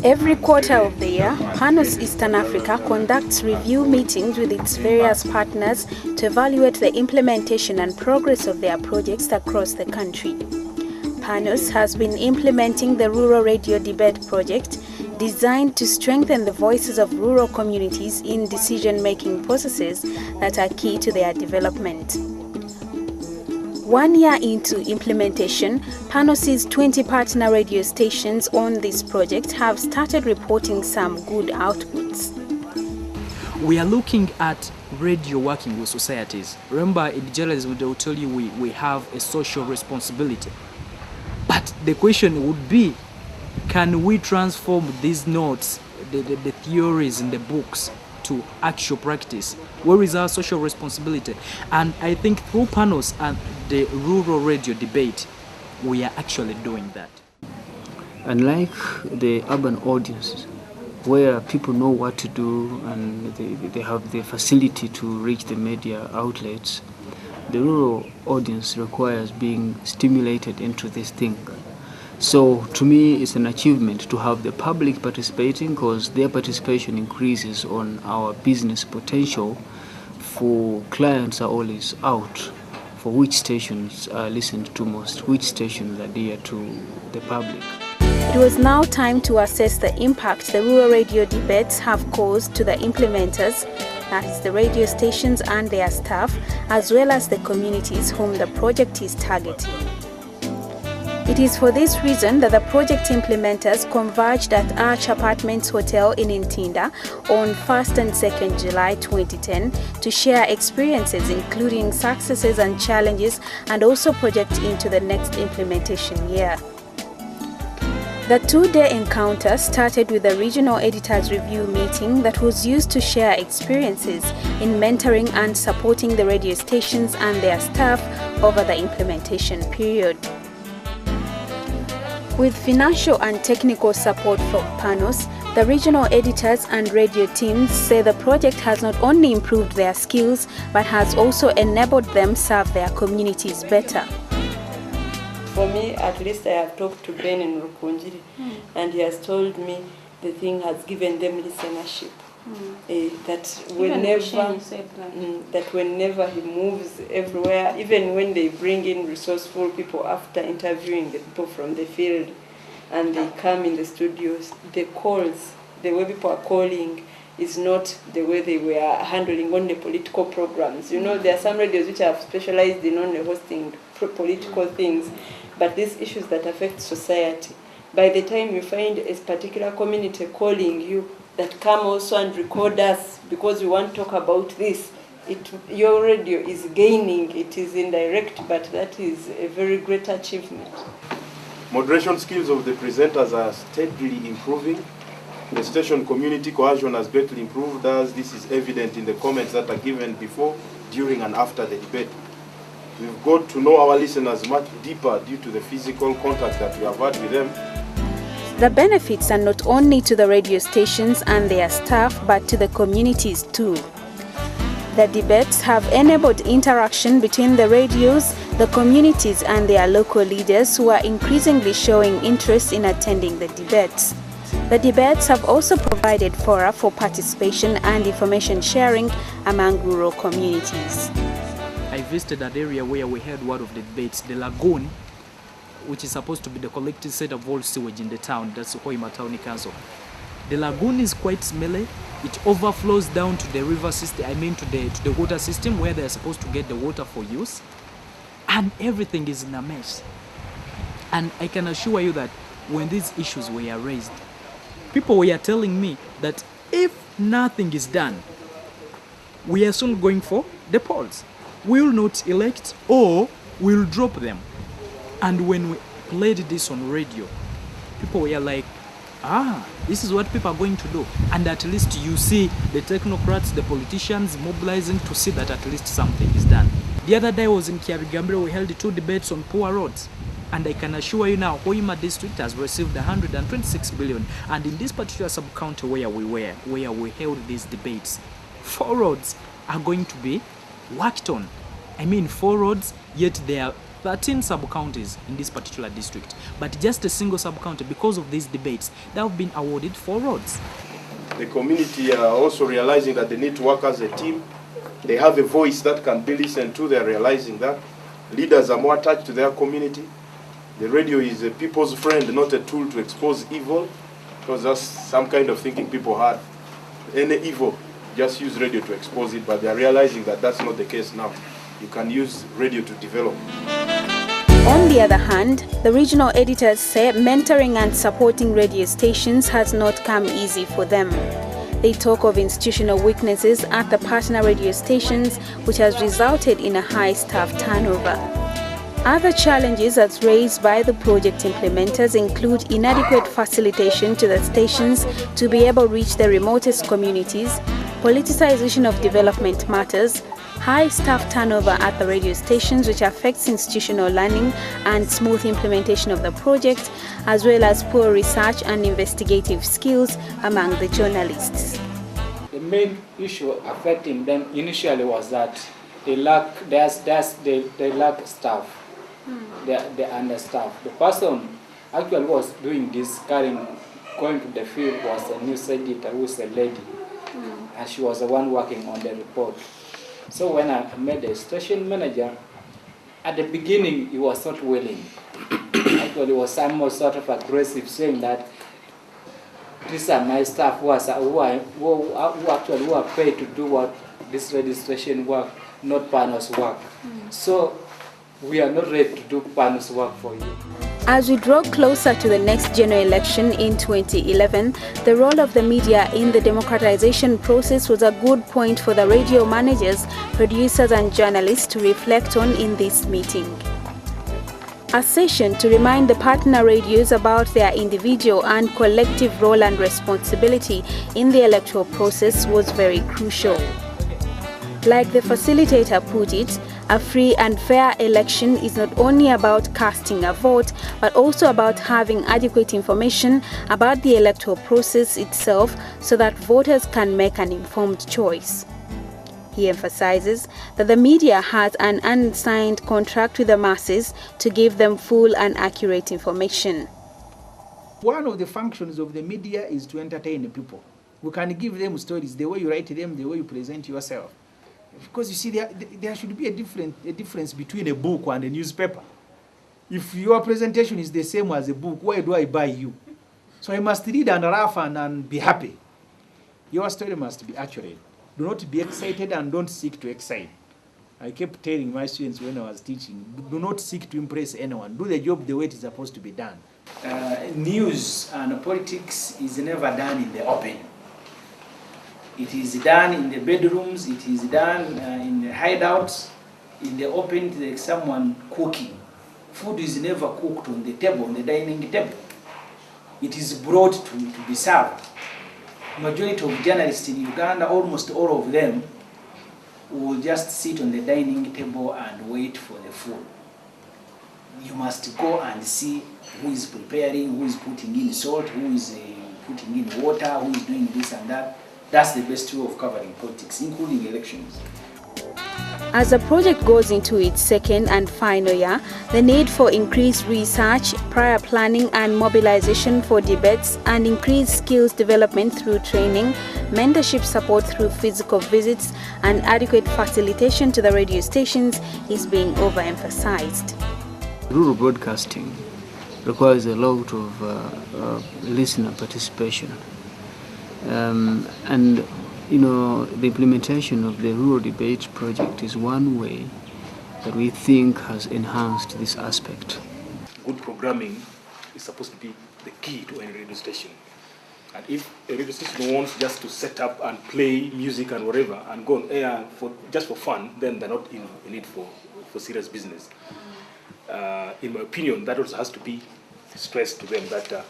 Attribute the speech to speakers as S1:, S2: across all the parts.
S1: Every quarter of the year, Panos Eastern Africa conducts review meetings with its various partners to evaluate the implementation and progress of their projects across the country. Panos has been implementing the Rural Radio Debate project, designed to strengthen the voices of rural communities in decision-making processes that are key to their development. 1 year into implementation, Panos' 20 partner radio stations on this project have started reporting some good outputs.
S2: We are looking at radio working with societies. Remember, in journalism, they will tell you we have a social responsibility. But the question would be, can we transform these notes, the theories in the books, to actual practice? Where is our social responsibility? And I think through Panos and the rural radio debate, we are actually doing that.
S3: Unlike the urban audiences, where people know what to do and they have the facility to reach the media outlets, the rural audience requires being stimulated into this thing. So to me, it's an achievement to have the public participating, because their participation increases on our business potential. For clients are always out for which stations are listened to most, which stations are dear to the public.
S1: It was now time to assess the impact the rural radio debates have caused to the implementers, that is the radio stations and their staff, as well as the communities whom the project is targeting. It is for this reason that the project implementers converged at Arch Apartments Hotel in Ntinda on 1st and 2nd July 2010 to share experiences, including successes and challenges, and also project into the next implementation year. The two-day encounter started with a regional editors review meeting that was used to share experiences in mentoring and supporting the radio stations and their staff over the implementation period. With financial and technical support from Panos, the regional editors and radio teams say the project has not only improved their skills, but has also enabled them serve their communities better.
S4: For me, at least I have talked to Ben in Rukunjiri, and he has told me the thing has given them listenership. That whenever he moves everywhere, even when they bring in resourceful people after interviewing the people from the field and they come in the studios, the calls, the way people are calling is not the way they were handling on the political programs. You know, there are some radios which have specialized in only hosting political things, but these issues that affect society, by the time you find a particular community calling you, that come also and record us because we want to talk about this, your radio is gaining. It is indirect, but that is a very great achievement.
S5: Moderation skills of the presenters are steadily improving. The station community cohesion has greatly improved, as this is evident in the comments that are given before, during and after the debate. We've got to know our listeners much deeper due to the physical contact that we have had with them.
S1: The benefits are not only to the radio stations and their staff, but to the communities too. The debates have enabled interaction between the radios, the communities and their local leaders, who are increasingly showing interest in attending the debates. The debates have also provided fora for participation and information sharing among rural communities.
S2: I visited an area where we heard one of the debates, the lagoon, which is supposed to be the collective set of all sewage in the town. That's Hoima Town Council. The lagoon is quite smelly. It overflows down to the river system, to the water system where they're supposed to get the water for use. And everything is in a mess. And I can assure you that when these issues were raised, people were telling me that if nothing is done, we are soon going for the polls. We will not elect or we will drop them. And when we played this on radio, people were like, this is what people are going to do. And at least you see the technocrats, the politicians mobilizing to see that at least something is done. The other day I was in Kiarigambira, we held 2 debates on poor roads. And I can assure you now, Hoima district has received 126 billion. And in this particular sub-county where we held these debates, 4 roads are going to be worked on. I mean 4 roads, yet there are 13 sub-counties in this particular district. But just a single sub-county, because of these debates, they have been awarded 4 roads.
S5: The community are also realizing that they need to work as a team. They have a voice that can be listened to. They are realizing that. Leaders are more attached to their community. The radio is a people's friend, not a tool to expose evil, because that's some kind of thinking people had. Any evil, just use radio to expose it, but they are realizing that that's not the case now. You can use radio to develop.
S1: On the other hand, the regional editors say mentoring and supporting radio stations has not come easy for them. They talk of institutional weaknesses at the partner radio stations, which has resulted in a high staff turnover. Other challenges as raised by the project implementers include inadequate facilitation to the stations to be able to reach the remotest communities, politicization of development matters, high staff turnover at the radio stations, which affects institutional learning and smooth implementation of the project, as well as poor research and investigative skills among the journalists.
S6: The main issue affecting them initially was that they lack staff. They're understaffed. The person actually was doing this, going to the field, was a news editor who was a lady, and she was the one working on the report. So when I met the station manager, at the beginning he was not willing. Actually, he was somewhat sort of aggressive, saying that these are my staff who are paid to do what this registration work, not panels work. So we are not ready to do panels work for you.
S1: As we draw closer to the next general election in 2011, the role of the media in the democratization process was a good point for the radio managers, producers and journalists to reflect on in this meeting. A session to remind the partner radios about their individual and collective role and responsibility in the electoral process was very crucial. Like the facilitator put it, a free and fair election is not only about casting a vote, but also about having adequate information about the electoral process itself so that voters can make an informed choice. He emphasizes that the media has an unsigned contract with the masses to give them full and accurate information.
S7: One of the functions of the media is to entertain the people. We can give them stories, the way you write them, the way you present yourself. Because you see, there should be a difference between a book and a newspaper. If your presentation is the same as a book, why do I buy you? So I must read and laugh and be happy. Your story must be accurate. Do not be excited and don't seek to excite. I kept telling my students when I was teaching, do not seek to impress anyone. Do the job the way it is supposed to be done.
S8: News and politics is never done in the open. It is done in the bedrooms, it is done in the hideouts, in the open, like someone cooking. Food is never cooked on the table, on the dining table. It is brought to be served. Majority of journalists in Uganda, almost all of them, will just sit on the dining table and wait for the food. You must go and see who is preparing, who is putting in salt, who is putting in water, who is doing this and that. That's the best way of covering politics, including elections.
S1: As the project goes into its second and final year, the need for increased research, prior planning and mobilization for debates, and increased skills development through training, mentorship support through physical visits, and adequate facilitation to the radio stations is being overemphasized.
S3: Rural broadcasting requires a lot of listener participation. And you know, the implementation of the Rural Debate Project is one way that we think has enhanced this aspect.
S9: Good programming is supposed to be the key to any radio station. And if a radio station wants just to set up and play music and whatever and go on air just for fun, then they're not in it for serious business. In my opinion, that also has to be stressed to them that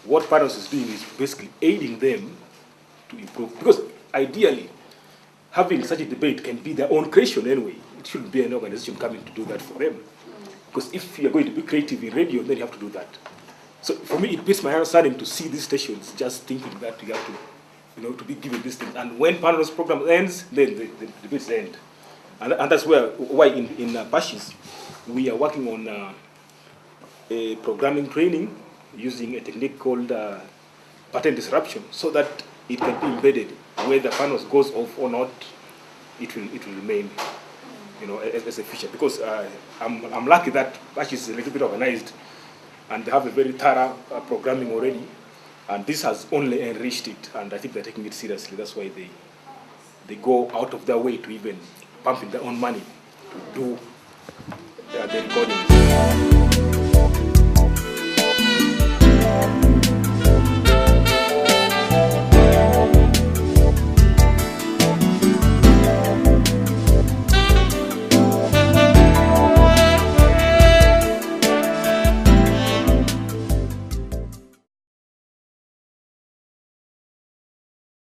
S9: what Panos is doing is basically aiding them to improve. Because ideally, having such a debate can be their own creation anyway. It shouldn't be an organization coming to do that for them. Because if you're going to be creative in radio, then you have to do that. So for me, it beats my understanding to see these stations just thinking that you have to, to be given these things. And when Panos program ends, then the debates end. And that's why in Pashis, we are working on a programming training using a technique called pattern disruption, so that it can be embedded. Whether Panos goes off or not, it will remain, as a feature. Because I'm lucky that Pashis is a little bit organized, and they have a very thorough programming already, and this has only enriched it. And I think they're taking it seriously. That's why they go out of their way to even pump in their own money to do the recordings.